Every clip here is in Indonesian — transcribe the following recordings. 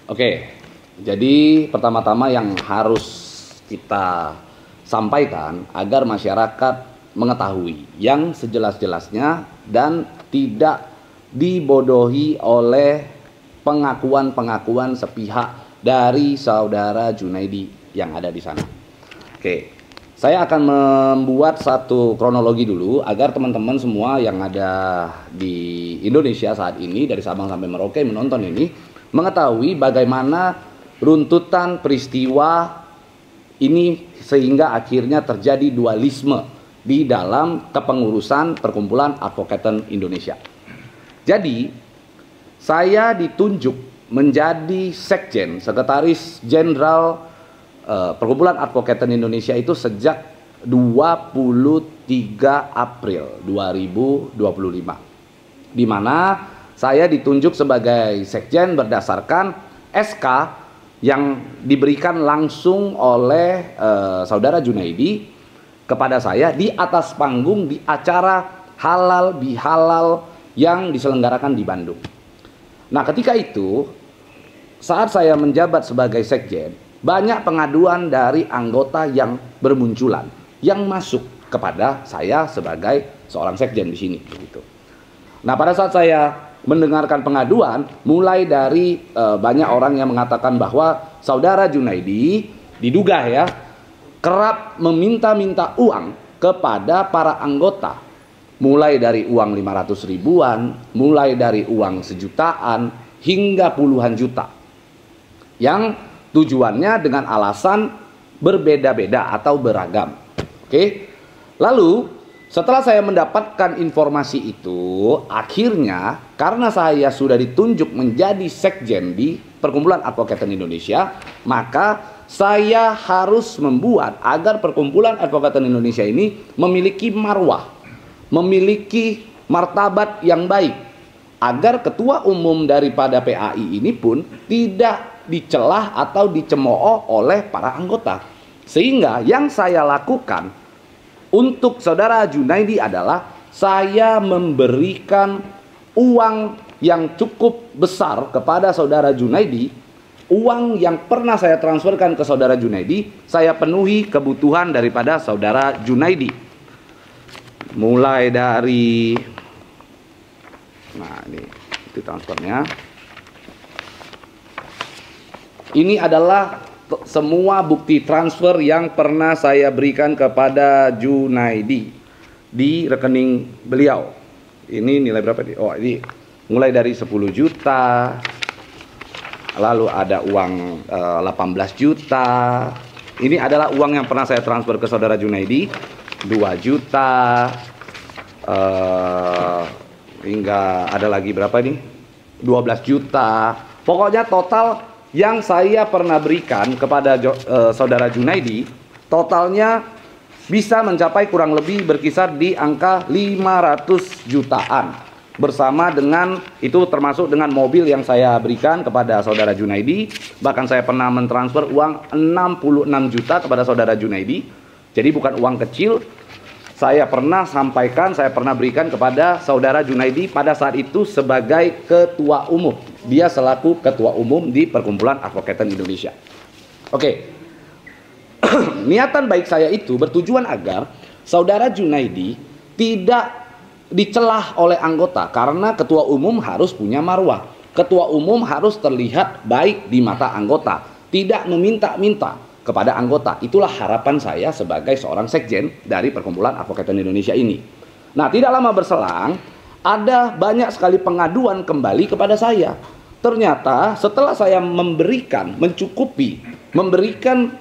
Oke, jadi pertama-tama yang harus kita sampaikan agar masyarakat mengetahui yang sejelas-jelasnya dan tidak dibodohi oleh pengakuan-pengakuan sepihak dari saudara Junaidi yang ada di sana. Oke, saya akan membuat satu kronologi dulu agar teman-teman semua yang ada di Indonesia saat ini dari Sabang sampai Merauke menonton ini mengetahui bagaimana runtutan peristiwa ini sehingga akhirnya terjadi dualisme di dalam kepengurusan Perkumpulan Advokaten Indonesia. Jadi, saya ditunjuk menjadi Sekjen, Sekretaris Jenderal Perkumpulan Advokaten Indonesia itu sejak 23 April 2025. Di mana saya ditunjuk sebagai Sekjen berdasarkan SK yang diberikan langsung oleh saudara Junaidi kepada saya di atas panggung di acara halal bihalal yang diselenggarakan di Bandung. Nah, ketika itu saat saya menjabat sebagai Sekjen, banyak pengaduan dari anggota yang bermunculan yang masuk kepada saya sebagai seorang Sekjen di sini begitu. Nah, pada saat saya mendengarkan pengaduan, mulai dari banyak orang yang mengatakan bahwa saudara Junaidi diduga ya kerap meminta-minta uang kepada para anggota, mulai dari uang 500 ribuan, mulai dari uang sejutaan hingga puluhan juta, yang tujuannya dengan alasan berbeda-beda atau beragam. Oke, lalu setelah saya mendapatkan informasi itu, akhirnya karena saya sudah ditunjuk menjadi Sekjen di Perkumpulan Advokaten Indonesia, maka saya harus membuat agar Perkumpulan Advokaten Indonesia ini memiliki marwah, memiliki martabat yang baik, agar ketua umum daripada PAI ini pun tidak dicelah atau dicemooh oleh para anggota. Sehingga yang saya lakukan untuk saudara Junaidi adalah saya memberikan uang yang cukup besar kepada saudara Junaidi. Uang yang pernah saya transferkan ke saudara Junaidi, saya penuhi kebutuhan daripada saudara Junaidi. Mulai dari, nah ini itu transfernya. Ini adalah semua bukti transfer yang pernah saya berikan kepada Junaidi di rekening beliau. Ini nilai berapa nih? Oh, ini mulai dari 10 juta, lalu ada uang 18 juta. Ini adalah uang yang pernah saya transfer ke saudara Junaidi, 2 juta, hingga ada lagi berapa nih? 12 juta. Pokoknya total yang saya pernah berikan kepada saudara Junaidi totalnya bisa mencapai kurang lebih berkisar di angka 500 jutaan, bersama dengan itu termasuk dengan mobil yang saya berikan kepada saudara Junaidi. Bahkan saya pernah mentransfer uang 66 juta kepada saudara Junaidi. Jadi bukan uang kecil. Saya pernah sampaikan, saya pernah berikan kepada saudara Junaidi pada saat itu sebagai ketua umum. Dia selaku ketua umum di Perkumpulan Advokaten Indonesia. Oke. Niatan baik saya itu bertujuan agar saudara Junaidi tidak dicelah oleh anggota, karena ketua umum harus punya marwah. Ketua umum harus terlihat baik di mata anggota, tidak meminta-minta kepada anggota. Itulah harapan saya sebagai seorang Sekjen dari Perkumpulan Advokaten Indonesia ini. Nah, tidak lama berselang, ada banyak sekali pengaduan kembali kepada saya. Ternyata setelah saya memberikan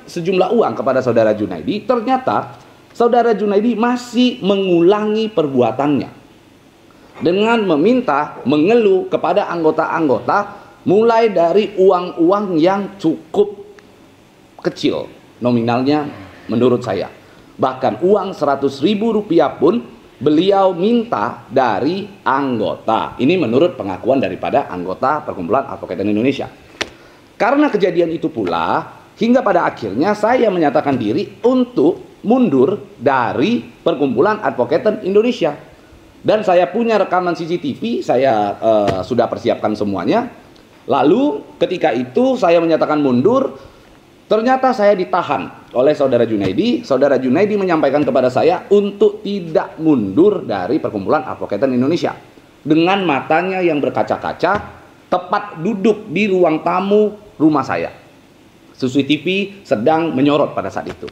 sejumlah uang kepada saudara Junaidi, ternyata saudara Junaidi masih mengulangi perbuatannya dengan meminta, mengeluh kepada anggota-anggota, mulai dari uang-uang yang cukup kecil nominalnya menurut saya. Bahkan uang 100.000 rupiah pun beliau minta dari anggota. Ini menurut pengakuan daripada anggota Perkumpulan Advokaten Indonesia. Karena kejadian itu pula, hingga pada akhirnya saya menyatakan diri untuk mundur dari Perkumpulan Advokaten Indonesia. Dan saya punya rekaman CCTV, saya sudah persiapkan semuanya. Lalu ketika itu saya menyatakan mundur, ternyata saya ditahan oleh saudara Junaidi. Saudara Junaidi menyampaikan kepada saya untuk tidak mundur dari Perkumpulan Advoketan Indonesia. Dengan matanya yang berkaca-kaca, tepat duduk di ruang tamu rumah saya. CCTV sedang menyorot pada saat itu.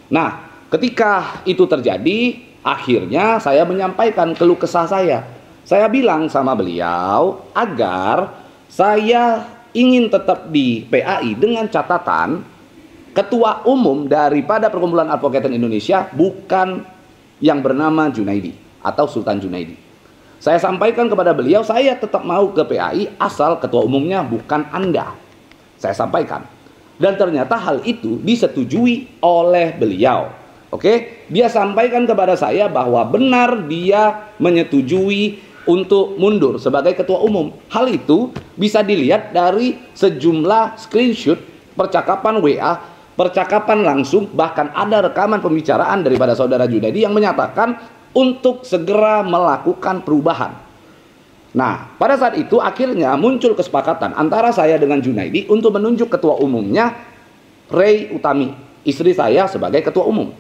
Nah, ketika itu terjadi, akhirnya saya menyampaikan keluh kesah saya. Saya bilang sama beliau agar saya ingin tetap di PAI dengan catatan ketua umum daripada Perkumpulan Advoketan Indonesia bukan yang bernama Junaidi atau Sultan Junaidi. Saya sampaikan kepada beliau, saya tetap mau ke PAI asal ketua umumnya bukan Anda. Saya sampaikan. Dan ternyata hal itu disetujui oleh beliau. Oke, dia sampaikan kepada saya bahwa benar dia menyetujui untuk mundur sebagai ketua umum. Hal itu bisa dilihat dari sejumlah screenshot percakapan WA, percakapan langsung, bahkan ada rekaman pembicaraan daripada saudara Junaidi yang menyatakan untuk segera melakukan perubahan. Nah, pada saat itu akhirnya muncul kesepakatan antara saya dengan Junaidi untuk menunjuk ketua umumnya Rey Utami, istri saya sebagai ketua umum.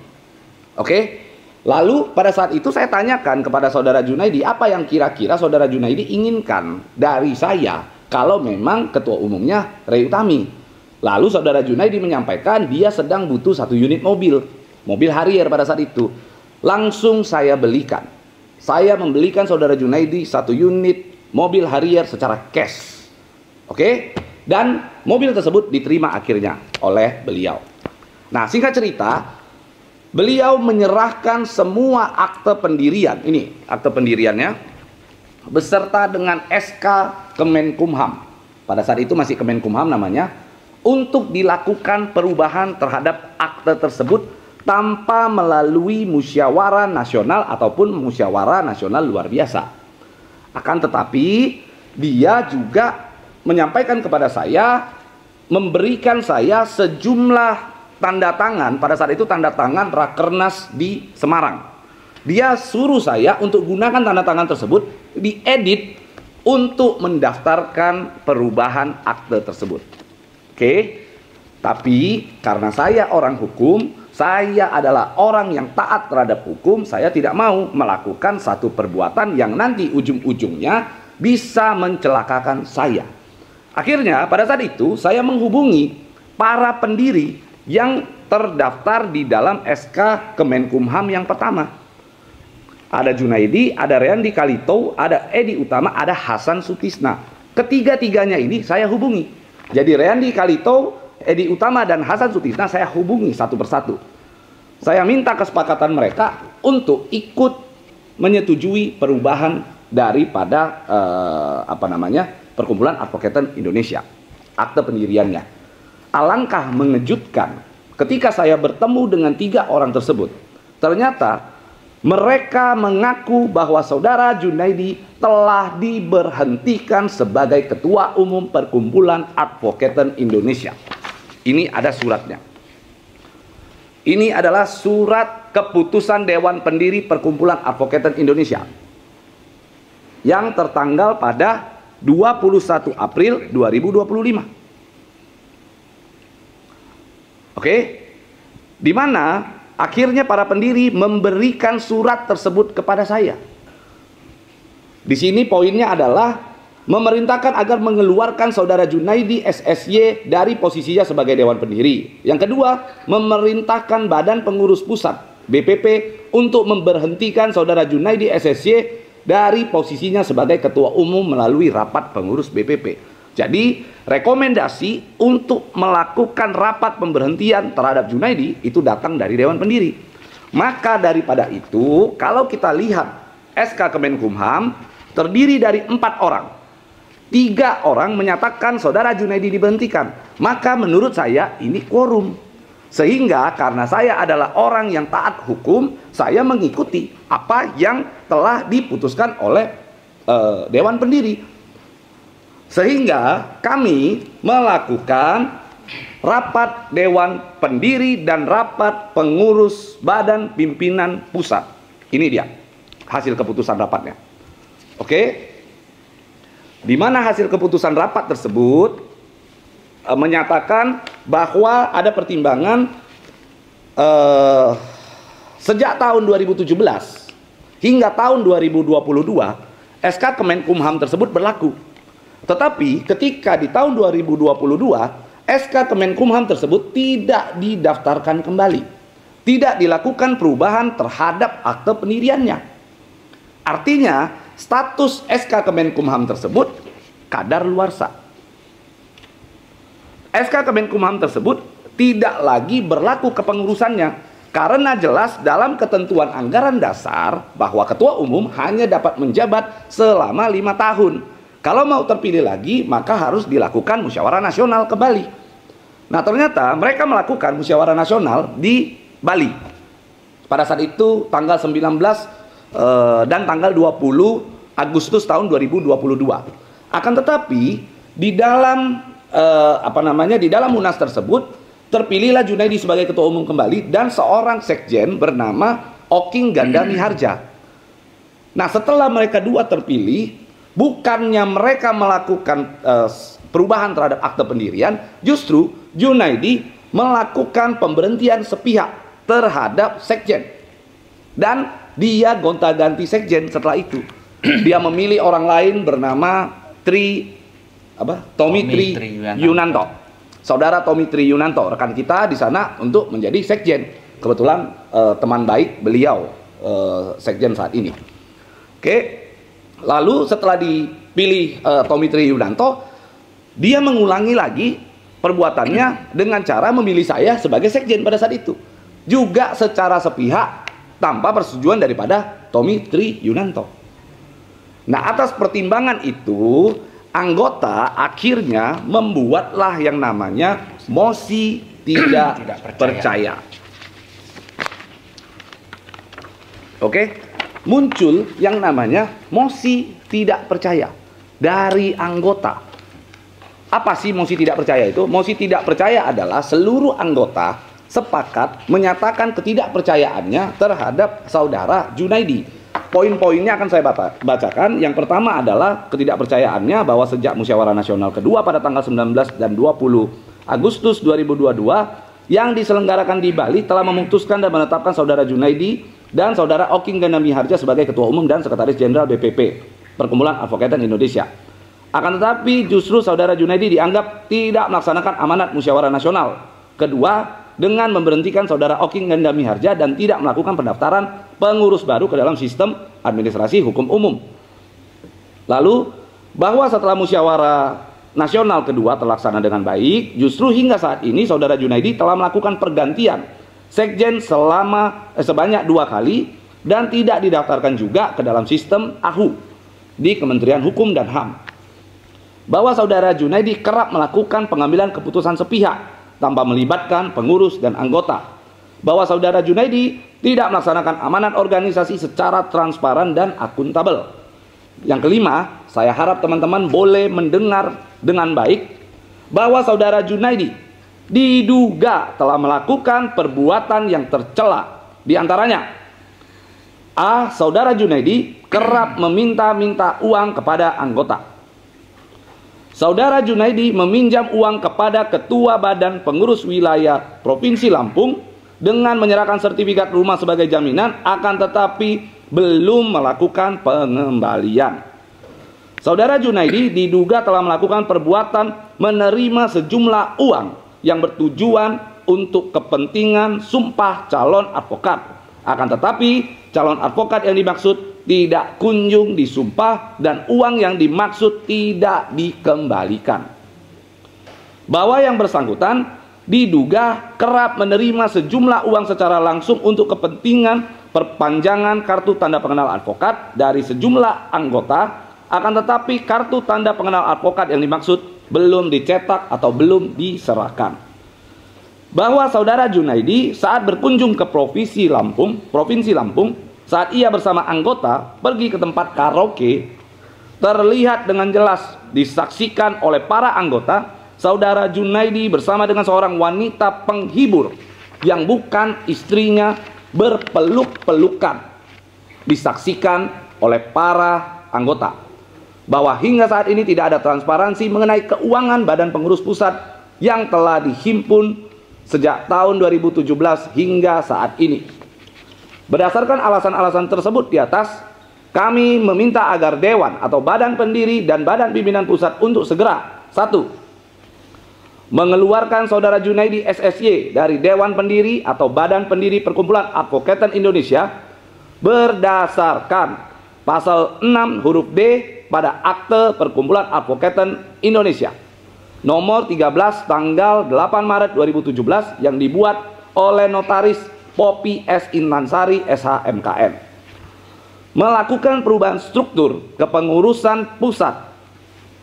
Oke? Lalu pada saat itu saya tanyakan kepada saudara Junaidi apa yang kira-kira saudara Junaidi inginkan dari saya kalau memang ketua umumnya Rey Utami. Lalu saudara Junaidi menyampaikan dia sedang butuh 1 unit mobil Harrier pada saat itu. Langsung saya belikan. Saya membelikan saudara Junaidi 1 unit mobil Harrier secara cash. Oke? Dan mobil tersebut diterima akhirnya oleh beliau. Nah, singkat cerita, beliau menyerahkan semua akte pendirian, ini akte pendiriannya, beserta dengan SK Kemenkumham. Pada saat itu masih Kemenkumham namanya, untuk dilakukan perubahan terhadap akte tersebut tanpa melalui musyawarah nasional ataupun musyawarah nasional luar biasa. Akan tetapi, dia juga menyampaikan kepada saya, memberikan saya sejumlah tanda tangan. Pada saat itu tanda tangan Rakernas di Semarang. Dia suruh saya untuk gunakan tanda tangan tersebut diedit untuk mendaftarkan perubahan akte tersebut. Oke. Tapi karena saya orang hukum, saya adalah orang yang taat terhadap hukum, saya tidak mau melakukan satu perbuatan yang nanti ujung-ujungnya bisa mencelakakan saya. Akhirnya pada saat itu saya menghubungi para pendiri yang terdaftar di dalam SK Kemenkumham yang pertama. Ada Junaidi, ada Reandi Kalito, ada Edi Utama, ada Hasan Sutisna. Ketiga-tiganya ini saya hubungi. Jadi Reandi Kalito, Edi Utama, dan Hasan Sutisna saya hubungi satu persatu. Saya minta kesepakatan mereka untuk ikut menyetujui perubahan daripada Perkumpulan Advoketan Indonesia, akte pendiriannya. Alangkah mengejutkan ketika saya bertemu dengan 3 orang tersebut. Ternyata mereka mengaku bahwa saudara Junaidi telah diberhentikan sebagai ketua umum Perkumpulan Advoketan Indonesia. Ini ada suratnya. Ini adalah surat keputusan Dewan Pendiri Perkumpulan Advoketan Indonesia yang tertanggal pada 21 April 2025. Oke, di mana akhirnya para pendiri memberikan surat tersebut kepada saya. Di sini poinnya adalah memerintahkan agar mengeluarkan saudara Junaidi SSY dari posisinya sebagai Dewan Pendiri. Yang kedua, memerintahkan Badan Pengurus Pusat BPP untuk memberhentikan saudara Junaidi SSY dari posisinya sebagai ketua umum melalui rapat pengurus BPP. Jadi rekomendasi untuk melakukan rapat pemberhentian terhadap Junaidi itu datang dari Dewan Pendiri. Maka daripada itu, kalau kita lihat SK Kemenkumham terdiri dari 4 orang. 3 orang menyatakan saudara Junaidi diberhentikan. Maka menurut saya ini quorum. Sehingga karena saya adalah orang yang taat hukum, saya mengikuti apa yang telah diputuskan oleh Dewan Pendiri. Sehingga kami melakukan rapat Dewan Pendiri dan rapat pengurus Badan Pimpinan Pusat. Ini dia hasil keputusan rapatnya. Oke. di mana hasil keputusan rapat tersebut menyatakan bahwa ada pertimbangan sejak tahun 2017 hingga tahun 2022 SK Kemenkumham tersebut berlaku. Tetapi ketika di tahun 2022 SK Kemenkumham tersebut tidak didaftarkan kembali, tidak dilakukan perubahan terhadap akte pendiriannya. Artinya status SK Kemenkumham tersebut kadaluarsa. SK Kemenkumham tersebut tidak lagi berlaku kepengurusannya karena jelas dalam ketentuan anggaran dasar bahwa ketua umum hanya dapat menjabat selama 5 tahun. Kalau mau terpilih lagi maka harus dilakukan musyawarah nasional kembali. Nah, ternyata mereka melakukan musyawarah nasional di Bali pada saat itu tanggal 19 dan tanggal 20 Agustus tahun 2022. Akan tetapi di dalam di dalam Munas tersebut terpilihlah Junaidi sebagai ketua umum kembali dan seorang sekjen bernama Oking Gandami Harja. Nah, setelah mereka dua terpilih, bukannya mereka melakukan perubahan terhadap akte pendirian, justru Junaidi melakukan pemberhentian sepihak terhadap sekjen. Dan dia gonta-ganti sekjen setelah itu. Dia memilih orang lain bernama Tommy Tri Yunanto. Saudara Tommy Tri Yunanto, rekan kita di sana untuk menjadi sekjen. Kebetulan teman baik beliau sekjen saat ini. Oke. Lalu setelah dipilih Tommy Tri Yunanto, dia mengulangi lagi perbuatannya dengan cara memilih saya sebagai sekjen pada saat itu. Juga secara sepihak tanpa persetujuan daripada Tommy Tri Yunanto. Nah, atas pertimbangan itu, anggota akhirnya membuatlah yang namanya mosi tidak percaya. Oke, muncul yang namanya mosi tidak percaya dari anggota. Apa sih mosi tidak percaya itu? Mosi tidak percaya adalah seluruh anggota sepakat menyatakan ketidakpercayaannya terhadap saudara Junaidi. Poin-poinnya akan saya bacakan. Yang pertama adalah ketidakpercayaannya bahwa sejak musyawarah nasional kedua pada tanggal 19 dan 20 Agustus 2022 yang diselenggarakan di Bali telah memutuskan dan menetapkan saudara Junaidi dan saudara Oking Gandami Harja sebagai ketua umum dan sekretaris jenderal BPP, Perkumpulan Advokat Indonesia. Akan tetapi justru saudara Junaidi dianggap tidak melaksanakan amanat musyawarah nasional kedua dengan memberhentikan saudara Oking Gandami Harja dan tidak melakukan pendaftaran pengurus baru ke dalam sistem administrasi hukum umum. Lalu bahwa setelah musyawarah nasional kedua terlaksana dengan baik, justru hingga saat ini saudara Junaidi telah melakukan pergantian sekjen sebanyak 2 kali dan tidak didaftarkan juga ke dalam sistem AHU di Kementerian Hukum dan HAM. Bahwa saudara Junaidi kerap melakukan pengambilan keputusan sepihak tanpa melibatkan pengurus dan anggota. Bahwa saudara Junaidi tidak melaksanakan amanat organisasi secara transparan dan akuntabel. Yang kelima, saya harap teman-teman boleh mendengar dengan baik bahwa saudara Junaidi diduga telah melakukan perbuatan yang tercela. Di antaranya, A. Saudara Junaidi kerap meminta-minta uang kepada anggota. Saudara Junaidi meminjam uang kepada Ketua Badan Pengurus Wilayah Provinsi Lampung dengan menyerahkan sertifikat rumah sebagai jaminan, akan tetapi belum melakukan pengembalian. Saudara Junaidi diduga telah melakukan perbuatan menerima sejumlah uang yang bertujuan untuk kepentingan sumpah calon advokat. Akan tetapi calon advokat yang dimaksud tidak kunjung disumpah dan uang yang dimaksud tidak dikembalikan. Bahwa yang bersangkutan diduga kerap menerima sejumlah uang secara langsung untuk kepentingan perpanjangan kartu tanda pengenal advokat dari sejumlah anggota, akan tetapi kartu tanda pengenal advokat yang dimaksud belum dicetak atau belum diserahkan. Bahwa saudara Junaidi saat berkunjung ke Provinsi Lampung, saat ia bersama anggota pergi ke tempat karaoke, terlihat dengan jelas disaksikan oleh para anggota saudara Junaidi bersama dengan seorang wanita penghibur yang bukan istrinya berpeluk-pelukan. Disaksikan oleh para anggota. bahwa hingga saat ini tidak ada transparansi mengenai keuangan Badan Pengurus Pusat yang telah dihimpun sejak tahun 2017 hingga saat ini. Berdasarkan alasan-alasan tersebut di atas, kami meminta agar Dewan atau Badan Pendiri dan Badan Pimpinan Pusat untuk segera: 1. Mengeluarkan Saudara Junaidi SSY dari Dewan Pendiri atau Badan Pendiri Perkumpulan Advokaten Indonesia berdasarkan pasal 6 huruf D pada Akte Perkumpulan Advokaten Indonesia nomor 13 tanggal 8 Maret 2017 yang dibuat oleh Notaris Poppy S. Intansari SH.MKM. Melakukan perubahan struktur kepengurusan pusat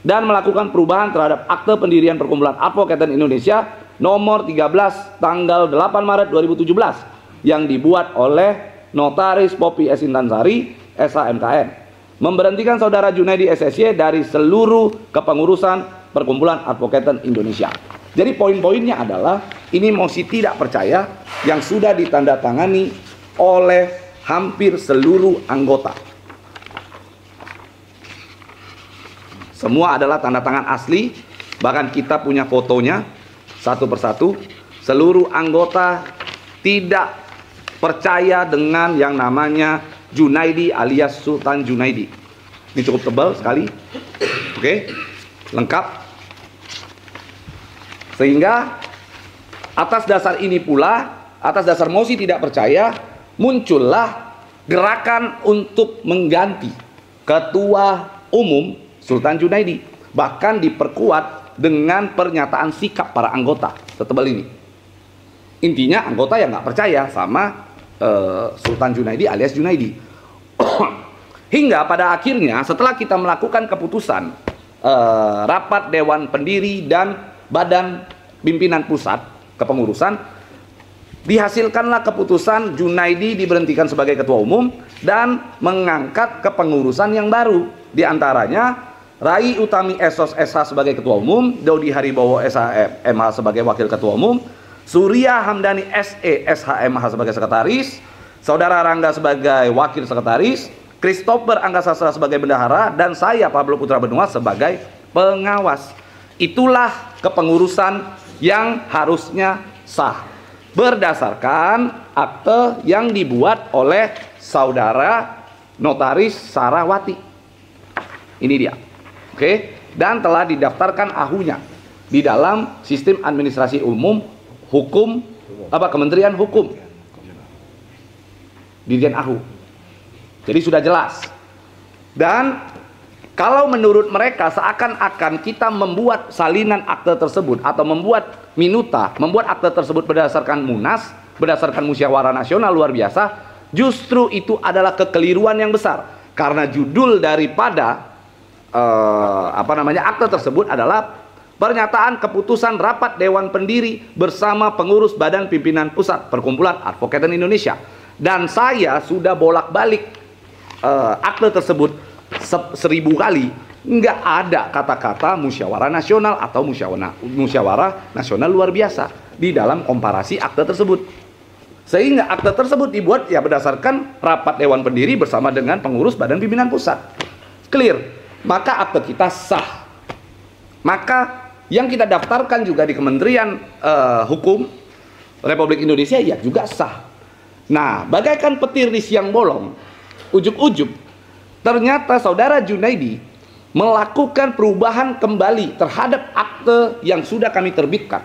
dan melakukan perubahan terhadap Akte Pendirian Perkumpulan Advokaten Indonesia nomor 13 tanggal 8 Maret 2017 yang dibuat oleh Notaris Poppy S. Intansari SH.MKM. Memberhentikan Saudara Junaidi SSY dari seluruh kepengurusan Perkumpulan Advokaten Indonesia. Jadi poin-poinnya adalah ini mosi tidak percaya yang sudah ditandatangani oleh hampir seluruh anggota. Semua adalah tanda tangan asli, bahkan kita punya fotonya satu persatu. Seluruh anggota tidak percaya dengan yang namanya Junaidi alias Sultan Junaidi. Ini cukup tebal sekali, oke, lengkap. Sehingga atas dasar ini pula, atas dasar mosi tidak percaya, muncullah gerakan untuk mengganti Ketua Umum Sultan Junaidi, bahkan diperkuat dengan pernyataan sikap para anggota setebal ini. Intinya anggota yang nggak percaya sama Sultan Junaidi alias Junaidi. Hingga pada akhirnya setelah kita melakukan keputusan rapat Dewan Pendiri dan Badan Pimpinan Pusat Kepengurusan, dihasilkanlah keputusan Junaidi diberhentikan sebagai Ketua Umum dan mengangkat kepengurusan yang baru. Di antaranya Rai Utami Esos SH sebagai Ketua Umum, Dodi Haribowo SH MH sebagai Wakil Ketua Umum, Surya Hamdani SE SH MH sebagai Sekretaris, Saudara Rangga sebagai Wakil Sekretaris, Christopher Angga Sastra sebagai Bendahara, dan saya Pablo Putra Benua sebagai pengawas. Itulah kepengurusan yang harusnya sah berdasarkan akte yang dibuat oleh Saudara Notaris Sarawati. Ini dia. Oke, dan telah didaftarkan ahunya di dalam Sistem Administrasi Umum Hukum Kementerian Hukum, Dirjen Ahu. Jadi sudah jelas. Dan kalau menurut mereka seakan-akan kita membuat salinan akte tersebut atau membuat minuta, membuat akte tersebut berdasarkan munas, berdasarkan musyawarah nasional luar biasa, justru itu adalah kekeliruan yang besar. Karena judul daripada akte tersebut adalah pernyataan keputusan rapat Dewan Pendiri bersama pengurus Badan Pimpinan Pusat Perkumpulan Advokaten Indonesia. Dan saya sudah bolak-balik akte tersebut 1000 kali, nggak ada kata-kata musyawarah nasional atau musyawarah nasional luar biasa di dalam komparasi akte tersebut. Sehingga akte tersebut dibuat ya berdasarkan rapat Dewan Pendiri bersama dengan pengurus Badan Pimpinan Pusat. Clear. Maka akte kita sah. Maka yang kita daftarkan juga di Kementerian Hukum Republik Indonesia ya juga sah. Nah, bagaikan petir di siang bolong, ujug-ujug ternyata Saudara Junaidi melakukan perubahan kembali terhadap akte yang sudah kami terbitkan.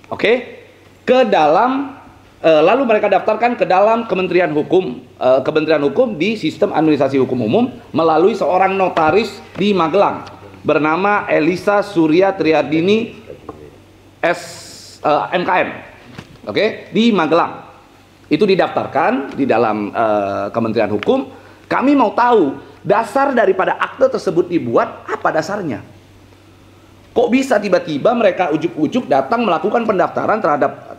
Oke? Ke dalam lalu mereka daftarkan ke dalam Kementerian Hukum, di Sistem Administrasi Hukum Umum melalui seorang notaris di Magelang bernama Elisa Surya Triardini MKM. Oke, di Magelang. Itu didaftarkan di dalam Kementerian Hukum. Kami mau tahu dasar daripada akte tersebut dibuat, apa dasarnya? Kok bisa tiba-tiba mereka ujuk-ujuk datang melakukan pendaftaran terhadap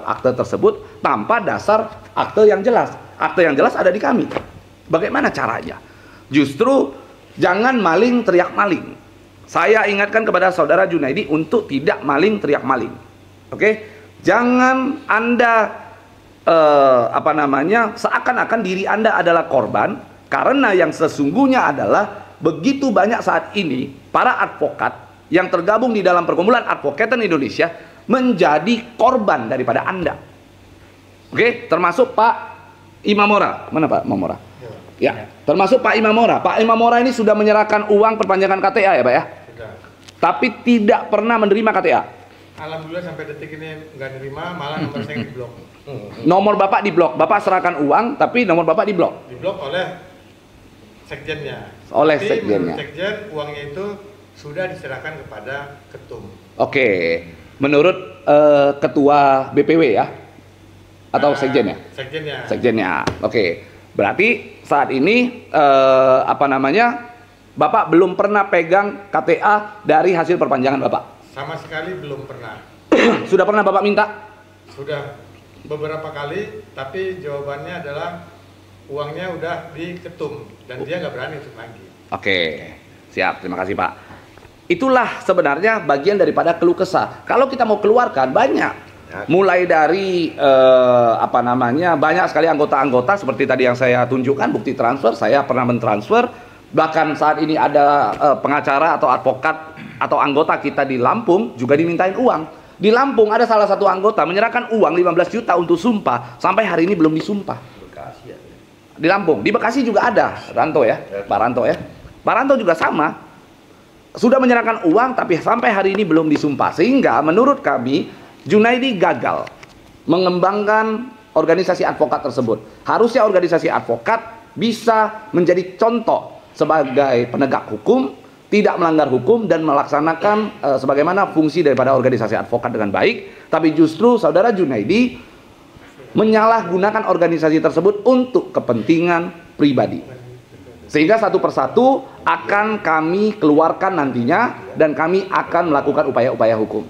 akte tersebut tanpa dasar akte yang jelas. Akte yang jelas ada di kami. Bagaimana caranya? Justru jangan maling teriak maling. Saya ingatkan kepada Saudara Junaidi untuk tidak maling teriak maling. Oke? Jangan Anda seakan-akan diri Anda adalah korban Karena yang sesungguhnya adalah begitu banyak saat ini para advokat yang tergabung di dalam Perkumpulan Advokatan Indonesia menjadi korban daripada Anda. Oke, termasuk Pak Imamora. Mana Pak Imamora? Ya, termasuk Pak Imamora. Pak Imamora ini sudah menyerahkan uang perpanjangan KTA ya Pak ya? Sudah. Tapi tidak pernah menerima KTA. Alhamdulillah sampai detik ini nggak nerima, malah nomor saya diblok. Nomor Bapak diblok. Bapak serahkan uang, tapi nomor Bapak diblok. Diblok oleh sekjennya. Oleh Tapi sekjennya. menurut sekjen uangnya itu sudah diserahkan kepada ketum. Oke, menurut ketua BPW ya? Atau sekjennya? Sekjennya. Sekjennya. Oke. Berarti saat ini Bapak belum pernah pegang KTA dari hasil perpanjangan Bapak? Sama sekali belum pernah. Sudah pernah Bapak minta? Sudah beberapa kali, tapi jawabannya adalah uangnya udah di ketum dan dia nggak berani untuk lagi. Oke, siap. Terima kasih Pak. Itulah sebenarnya bagian daripada keluh kesah. Kalau kita mau keluarkan banyak, mulai dari banyak sekali anggota-anggota seperti tadi yang saya tunjukkan bukti transfer. Saya pernah mentransfer. Bahkan saat ini ada pengacara atau advokat atau anggota kita di Lampung juga dimintain uang. Di Lampung ada salah satu anggota menyerahkan uang 15 juta untuk sumpah, sampai hari ini belum disumpah. Di Lampung, di Bekasi juga ada Ranto ya, Pak Ranto ya. Pak Ranto juga sama, sudah menyerahkan uang tapi sampai hari ini belum disumpah. Sehingga menurut kami Junaidi gagal mengembangkan organisasi advokat tersebut. Harusnya organisasi advokat bisa menjadi contoh sebagai penegak hukum, tidak melanggar hukum dan melaksanakan sebagaimana fungsi daripada organisasi advokat dengan baik. Tapi justru saudara Junaidi menyalahgunakan organisasi tersebut untuk kepentingan pribadi. Sehingga satu persatu akan kami keluarkan nantinya dan kami akan melakukan upaya-upaya hukum.